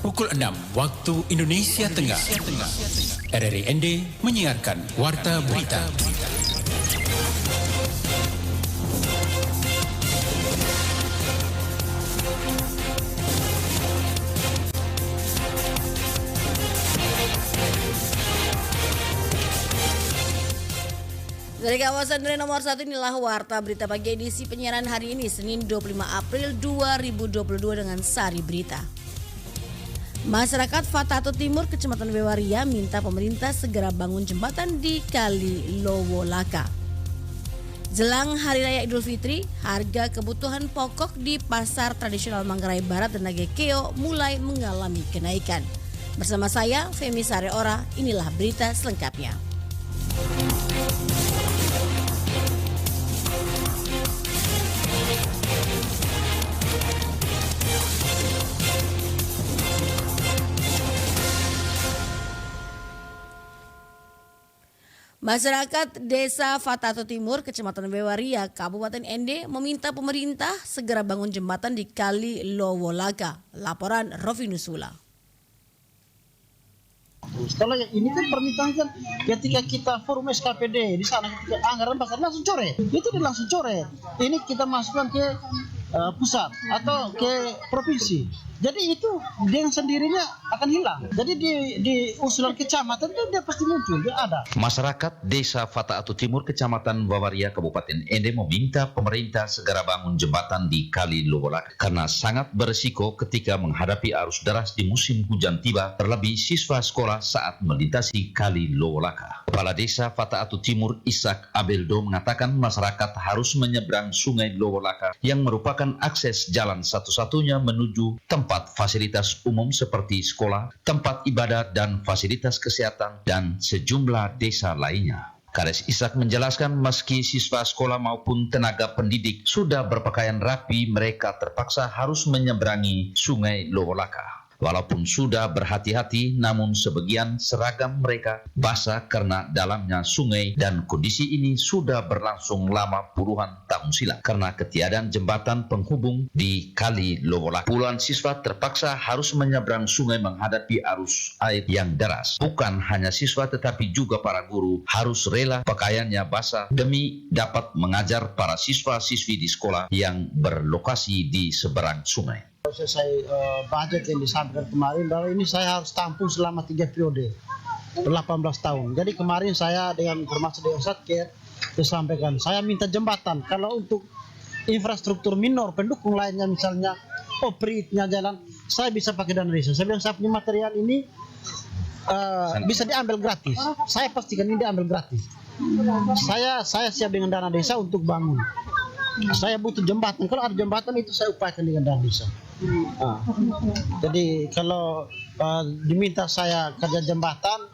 Pukul 6 waktu Indonesia Tengah. RRI ND menyiarkan Warta Berita. Dari kawasan Duren nomor 1 inilah Warta Berita pagi edisi penyiaran hari ini Senin 25 April 2022 dengan sari berita. Masyarakat Fatato Timur, Kecamatan Bewaria minta pemerintah segera bangun jembatan di Kali Lowolaka. Jelang Hari Raya Idul Fitri, harga kebutuhan pokok di pasar tradisional Manggarai Barat dan Nagekeo mulai mengalami kenaikan. Bersama saya, Femi Sareora, inilah berita selengkapnya. Masyarakat Desa Fatato Timur, Kecamatan Bewaria, Kabupaten ND meminta pemerintah segera bangun jembatan di Kali Lowolaka. Laporan Rovinus Sula. Kalau yang ini kan permintaan kan ketika kita forum SKPD di sana ketika anggaran pasar langsung coret, itu dia langsung coret. Ini kita masukkan ke pusat atau ke provinsi. Jadi itu dengan sendirinya akan hilang. Jadi di usulan kecamatan itu dia pasti muncul, dia ada. Masyarakat Desa Fatato Timur, Kecamatan Bewaria, Kabupaten ND meminta pemerintah segera bangun jembatan di Kali Lowolaka karena sangat berisiko ketika menghadapi arus deras di musim hujan tiba, terlebih siswa sekolah saat melintasi Kali Lowolaka. Kepala Desa Fatato Timur Ishak Abeldo mengatakan masyarakat harus menyeberang Sungai Lowolaka yang merupakan akses jalan satu-satunya menuju tempat fasilitas umum seperti sekolah, tempat ibadah dan fasilitas kesehatan dan sejumlah desa lainnya. Kades Ishak menjelaskan meski siswa sekolah maupun tenaga pendidik sudah berpakaian rapi, mereka terpaksa harus menyeberangi Sungai Lowolaka. Walaupun sudah berhati-hati, namun sebagian seragam mereka basah karena dalamnya sungai dan kondisi ini sudah berlangsung lama puluhan tahun silam karena ketiadaan jembatan penghubung di Kali Lowolaka. Puluhan siswa terpaksa harus menyeberang sungai menghadapi arus air yang deras. Bukan hanya siswa tetapi juga para guru harus rela pakaiannya basah demi dapat mengajar para siswa-siswi di sekolah yang berlokasi di seberang sungai. Selesai budget yang disampaikan kemarin, bahwa ini saya harus tampung selama 3 periode 18 tahun. Jadi kemarin saya dengan informasi dari Satker disampaikan saya minta jembatan. Kalau untuk infrastruktur minor pendukung lainnya misalnya opritnya jalan, saya bisa pakai dana desa. Saya bilang saya punya material ini bisa diambil gratis. Saya pastikan ini diambil gratis. Saya siap dengan dana desa untuk bangun. Saya butuh jembatan. Kalau ada jembatan itu saya upayakan dengan dana desa. Jadi kalau diminta saya kerja jembatan,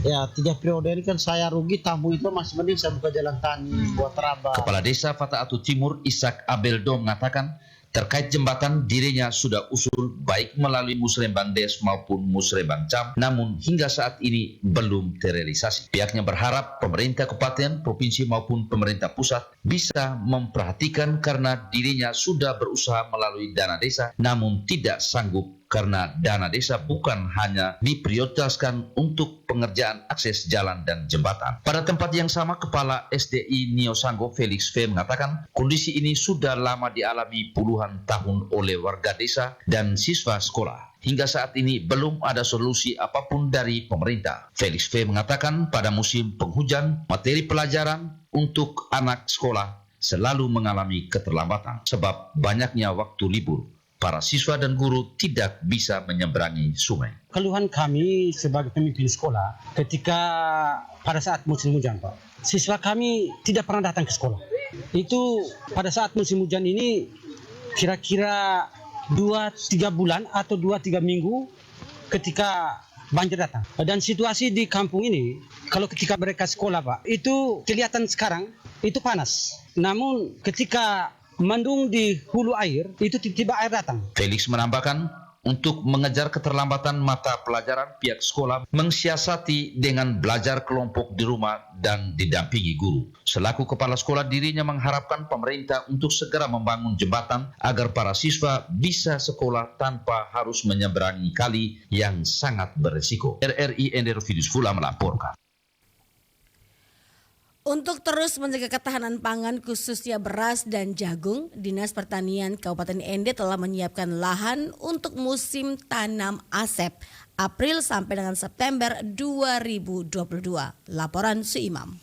ya 3 periode ini kan saya rugi, tamu itu masih mending saya buka jalan tani buat terabang. Kepala Desa Fatato Timur Ishak Abeldo mengatakan terkait jembatan dirinya sudah usul baik melalui Musrembang Des maupun Musrembang Cam, namun hingga saat ini belum terrealisasi. Pihaknya berharap pemerintah kabupaten, provinsi maupun pemerintah pusat bisa memperhatikan karena dirinya sudah berusaha melalui dana desa namun tidak sanggup karena dana desa bukan hanya diprioritaskan untuk pengerjaan akses jalan dan jembatan. Pada tempat yang sama, Kepala SDI Nio Sanggo Felix V mengatakan kondisi ini sudah lama dialami puluhan tahun oleh warga desa dan siswa sekolah. Hingga saat ini belum ada solusi apapun dari pemerintah. Felix V mengatakan pada musim penghujan, materi pelajaran untuk anak sekolah selalu mengalami keterlambatan sebab banyaknya waktu libur. Para siswa dan guru tidak bisa menyeberangi sungai. Keluhan kami sebagai pemimpin sekolah ketika pada saat musim hujan, Pak. Siswa kami tidak pernah datang ke sekolah. Itu pada saat musim hujan ini kira-kira 2-3 bulan atau 2-3 minggu ketika banjir datang. Dan situasi di kampung ini, kalau ketika mereka sekolah, Pak, itu kelihatan sekarang itu panas. Namun ketika mendung di hulu air, itu tiba-tiba air datang. Felix menambahkan, Untuk mengejar keterlambatan mata pelajaran, pihak sekolah mensiasati dengan belajar kelompok di rumah dan didampingi guru. Selaku kepala sekolah, dirinya mengharapkan pemerintah untuk segera membangun jembatan agar para siswa bisa sekolah tanpa harus menyeberangi kali yang sangat berisiko. RRI Ender Fidus Fula melaporkan. Untuk terus menjaga ketahanan pangan khususnya beras dan jagung, Dinas Pertanian Kabupaten Ende telah menyiapkan lahan untuk musim tanam asep April sampai dengan September 2022. Laporan Suimam.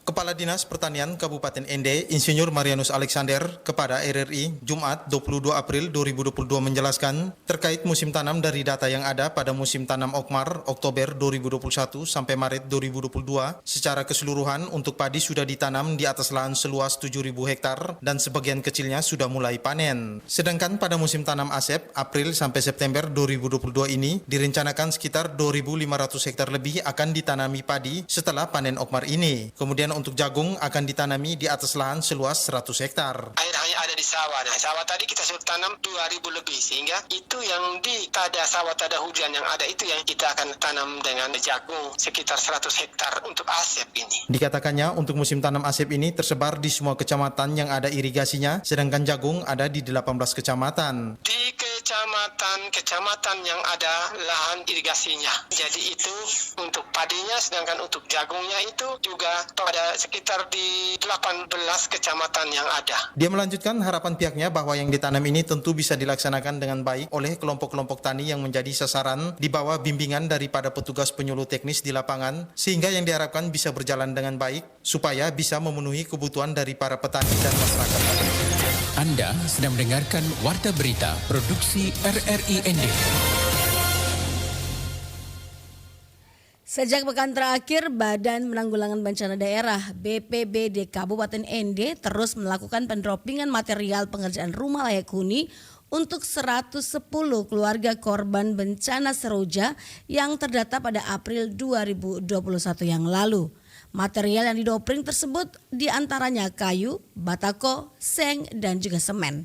Kepala Dinas Pertanian Kabupaten Ende, Insinyur Marianus Alexander, kepada RRI Jumat 22 April 2022 menjelaskan terkait musim tanam dari data yang ada pada musim tanam Okmar Oktober 2021 sampai Maret 2022, secara keseluruhan untuk padi sudah ditanam di atas lahan seluas 7.000 hektar dan sebagian kecilnya sudah mulai panen. Sedangkan pada musim tanam asep April sampai September 2022 ini direncanakan sekitar 2.500 hektar lebih akan ditanami padi setelah panen Okmar ini. Kemudian untuk jagung akan ditanami di atas lahan seluas 100 hektar. Air hanya ada di sawah. Nah, sawah tadi kita sudah tanam 2.000 lebih, sehingga itu yang di tada sawah tada hujan yang ada itu yang kita akan tanam dengan jagung sekitar 100 hektar untuk asep ini. Dikatakannya untuk musim tanam asep ini tersebar di semua kecamatan yang ada irigasinya, sedangkan jagung ada di 18 kecamatan. Di kecamatan yang ada lahan irigasinya. Jadi itu untuk padinya, sedangkan untuk jagungnya itu juga pada sekitar di 18 kecamatan yang ada. Dia melanjutkan harapan pihaknya bahwa yang ditanam ini tentu bisa dilaksanakan dengan baik oleh kelompok-kelompok tani yang menjadi sasaran di bawah bimbingan daripada petugas penyuluh teknis di lapangan, sehingga yang diharapkan bisa berjalan dengan baik supaya bisa memenuhi kebutuhan dari para petani dan masyarakat. Anda sedang mendengarkan Warta Berita Produksi RRI Ende. Sejak pekan terakhir, Badan Penanggulangan Bencana Daerah BPBD Kabupaten Ende terus melakukan pendropingan material pengerjaan rumah layak huni untuk 110 keluarga korban bencana Seroja yang terdata pada April 2021 yang lalu. Material yang didopring tersebut diantaranya kayu, batako, seng, dan juga semen.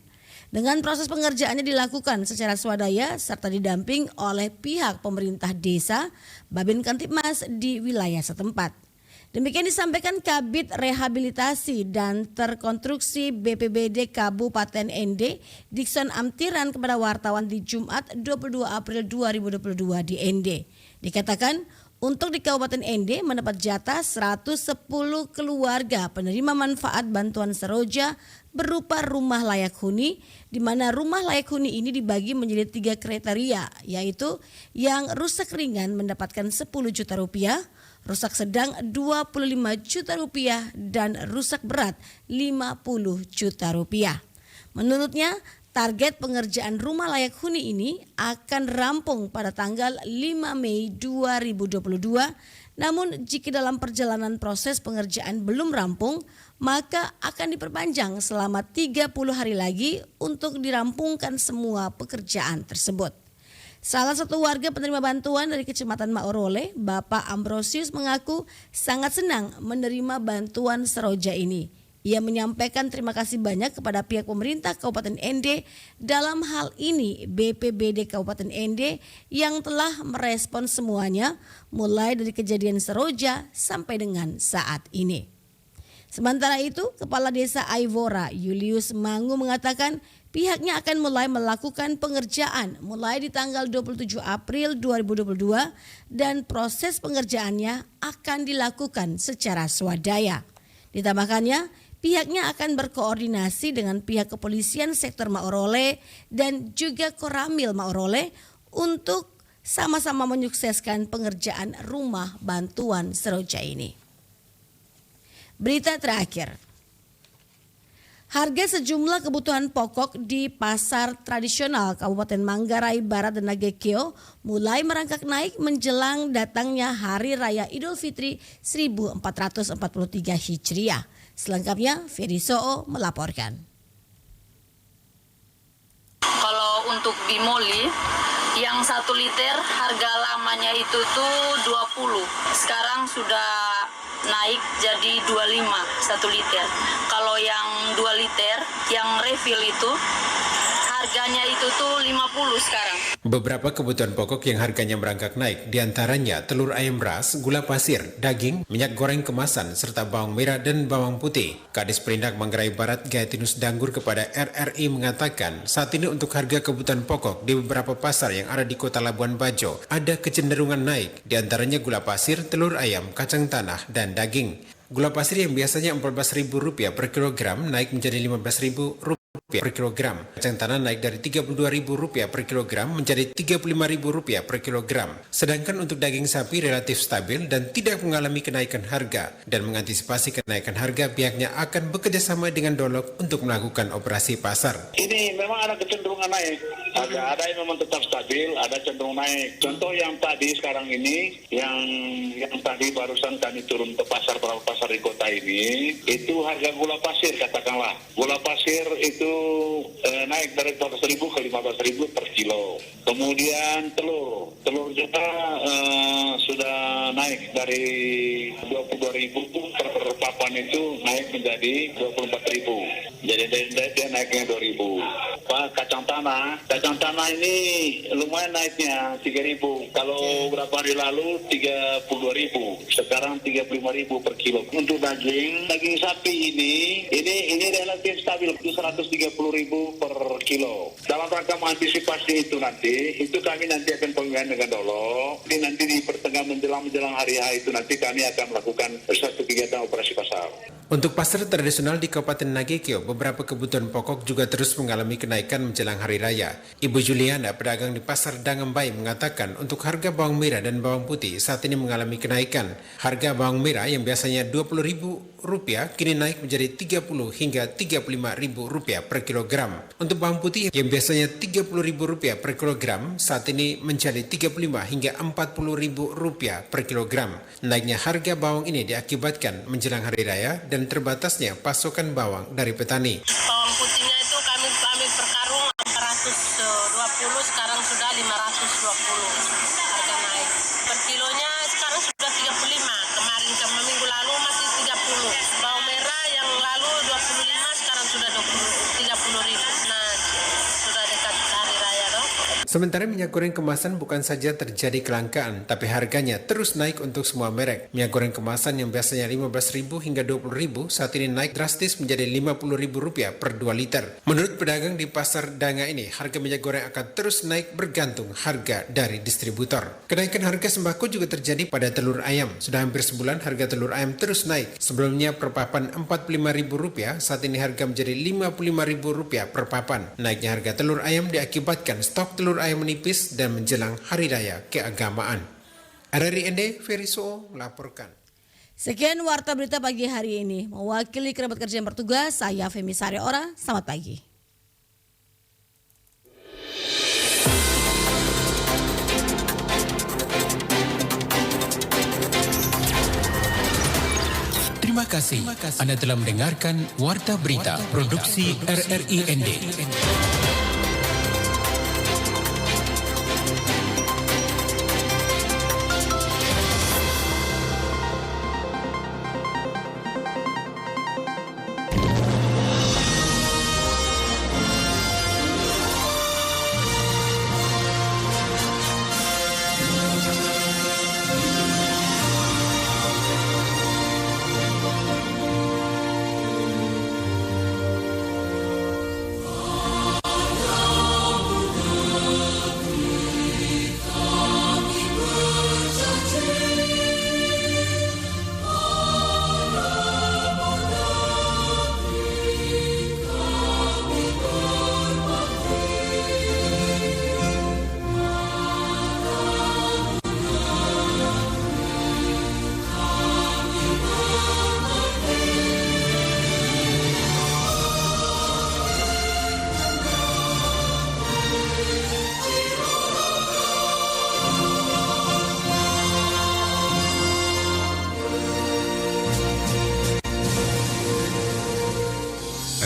Dengan proses pengerjaannya dilakukan secara swadaya serta didamping oleh pihak pemerintah desa, Babin Kantipmas di wilayah setempat. Demikian disampaikan Kabid Rehabilitasi dan Terkonstruksi BPBD Kabupaten Ende, Dikson Amtiran kepada wartawan di Jumat 22 April 2022 di Ende. Dikatakan untuk di Kabupaten Ende mendapat jatah 110 keluarga penerima manfaat bantuan Seroja berupa rumah layak huni, di mana rumah layak huni ini dibagi menjadi 3 kriteria, yaitu yang rusak ringan mendapatkan 10 juta rupiah, rusak sedang 25 juta rupiah, dan rusak berat 50 juta rupiah. Menurutnya, target pengerjaan rumah layak huni ini akan rampung pada tanggal 5 Mei 2022. Namun jika dalam perjalanan proses pengerjaan belum rampung, maka akan diperpanjang selama 30 hari lagi untuk dirampungkan semua pekerjaan tersebut. Salah satu warga penerima bantuan dari Kecamatan Maorole, Bapak Ambrosius mengaku sangat senang menerima bantuan Seroja ini. Ia menyampaikan terima kasih banyak kepada pihak pemerintah Kabupaten Ende, dalam hal ini BPBD Kabupaten Ende yang telah merespons semuanya mulai dari kejadian Seroja sampai dengan saat ini. Sementara itu, Kepala Desa Aivora Julius Mangu mengatakan pihaknya akan mulai melakukan pengerjaan mulai di tanggal 27 April 2022 dan proses pengerjaannya akan dilakukan secara swadaya. Ditambahkannya, pihaknya akan berkoordinasi dengan pihak kepolisian sektor Maorole dan juga Koramil Maorole untuk sama-sama menyukseskan pengerjaan rumah bantuan Seroja ini. Berita terakhir. Harga sejumlah kebutuhan pokok di pasar tradisional Kabupaten Manggarai Barat dan Nagekeo mulai merangkak naik menjelang datangnya Hari Raya Idul Fitri 1443 Hijriah. Selengkapnya Ferry Soo melaporkan. Kalau untuk di Moli yang 1 liter harga lamanya itu tuh 20. Sekarang sudah naik jadi 25 1 liter. Kalau yang 2 liter yang refill itu harganya itu tuh 50 sekarang. Beberapa kebutuhan pokok yang harganya merangkak naik, diantaranya telur ayam ras, gula pasir, daging, minyak goreng kemasan, serta bawang merah dan bawang putih. Kadis Perindak Manggarai Barat Gaetinus Danggur kepada RRI mengatakan, saat ini untuk harga kebutuhan pokok di beberapa pasar yang ada di Kota Labuan Bajo ada kecenderungan naik, diantaranya gula pasir, telur ayam, kacang tanah, dan daging. Gula pasir yang biasanya Rp14.000 per kilogram naik menjadi Rp15.000 per kilogram. Kacang tanah naik dari Rp32.000 per kilogram menjadi Rp35.000 per kilogram. Sedangkan untuk daging sapi relatif stabil dan tidak mengalami kenaikan harga. Dan mengantisipasi kenaikan harga, pihaknya akan bekerjasama dengan Dolok untuk melakukan operasi pasar. Ini memang ada kecenderungan naik. Ada yang memang tetap stabil, ada cenderung naik. Contoh yang tadi sekarang ini, yang tadi barusan kami turun ke pasar di kota ini, itu harga gula pasir katakanlah. Gula pasir itu naik dari 14.000 ke 15.000 per kilo. Kemudian telur juga sudah naik dari 22.000 per papan itu naik menjadi 24.000. Jadi dia naiknya 2.000. Kacang tanah ini lumayan naiknya 3.000. Kalau berapa hari lalu 32.000, sekarang 35.000 per kilo. Untuk daging sapi ini relatif stabil, 130.000 per kilo. Dalam rangka mengantisipasi itu kami nanti akan pemilihan dengan Dolok. Nanti di pertengahan menjelang hari H itu nanti kami akan melakukan satu kegiatan operasi pasar. Untuk pasar tradisional di Kabupaten Nagekeo, beberapa kebutuhan pokok juga terus mengalami kenaikan menjelang Hari Raya. Ibu Juliana, pedagang di Pasar Dangembai, mengatakan untuk harga bawang merah dan bawang putih saat ini mengalami kenaikan. Harga bawang merah yang biasanya Rp20.000 kini naik menjadi Rp30 hingga Rp35.000 per kilogram. Untuk bawang putih yang biasanya Rp30.000 per kilogram saat ini menjadi Rp35 hingga Rp40.000 per kilogram. Naiknya harga bawang ini diakibatkan menjelang Hari Raya dan terbatasnya pasokan bawang dari petani. Bawang putihnya itu kami per karung 420, sekarang sudah 520 harga naik. Per kilonya sekarang sudah 35, kemarin minggu lalu masih 30. Bawang merah yang lalu 25, sekarang sudah 30.000. Nah, sudah dekat Hari Raya dong. Sementara minyak goreng kemasan bukan saja terjadi kelangkaan, tapi harganya terus naik untuk semua merek. Minyak goreng kemasan yang biasanya Rp15.000 hingga Rp20.000 saat ini naik drastis menjadi Rp50.000 per 2 liter. Menurut pedagang di Pasar Danga ini, harga minyak goreng akan terus naik bergantung harga dari distributor. Kenaikan harga sembako juga terjadi pada telur ayam. Sudah hampir sebulan harga telur ayam terus naik. Sebelumnya per papan Rp45.000, saat ini harga menjadi Rp55.000 per papan. Naiknya harga telur ayam diakibatkan stok telur ayam menipis dan menjelang Hari Raya Keagamaan. RRI ND, Ferry Suo melaporkan. Sekian Warta Berita pagi hari ini. Mewakili kerabat kerja yang bertugas, saya Femi Sareora. Selamat pagi. Terima kasih. Anda telah mendengarkan Warta Berita Produksi RRI ND.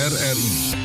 RRI